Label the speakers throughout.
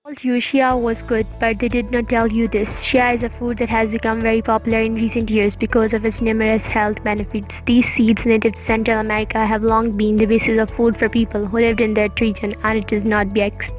Speaker 1: Told you Chia was good, but they did not tell you this. Chia is a food that has become very popular in recent years because of its numerous health benefits. These seeds, native to Central America, have long been the basis of food for people who lived in that region, and it is not by accident.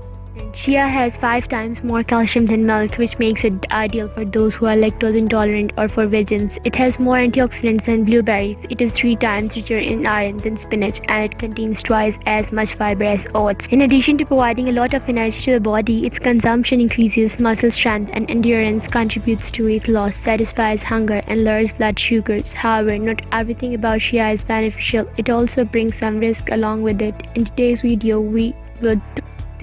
Speaker 1: Chia has 5 times more calcium than milk, which makes it ideal for those who are lactose intolerant or for vegans. It has more antioxidants than blueberries. It is 3 times richer in iron than spinach, and it contains twice as much fiber as oats. In addition to providing a lot of energy to the body, its consumption increases muscle strength and endurance, contributes to weight loss, satisfies hunger, and lowers blood sugars. However, not everything about Chia is beneficial. It also brings some risk along with it. In today's video, we would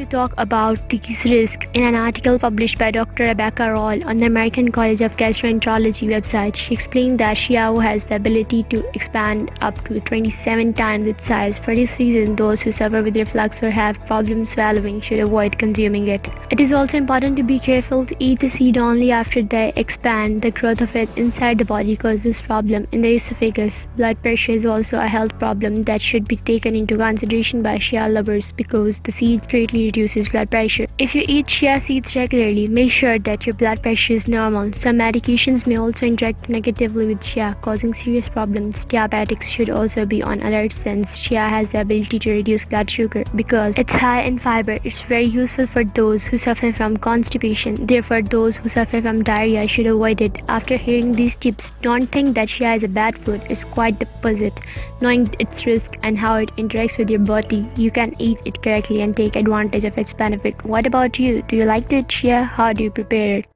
Speaker 1: to talk about these risks. In an article published by Dr. Rebecca Roll on the American College of Gastroenterology website, she explained that Chia has the ability to expand up to 27 times its size. For this reason, those who suffer with reflux or have problems swallowing should avoid consuming it. It is also important to be careful to eat the seed only after they expand. The growth of it inside the body causes problem in the esophagus. Blood pressure is also a health problem that should be taken into consideration by Chia lovers because the seed greatly reduces blood pressure. If you eat chia seeds regularly, make sure that your blood pressure is normal. Some medications may also interact negatively with chia, causing serious problems. Diabetics should also be on alert since chia has the ability to reduce blood sugar. Because it's high in fiber, it's very useful for those who suffer from constipation. Therefore, those who suffer from diarrhea should avoid it. After hearing these tips, don't think that chia is a bad food. It's quite the opposite. Knowing its risk and how it interacts with your body, you can eat it correctly and take advantage of its benefit. What about you? Do you like to eat chia? How do you prepare it?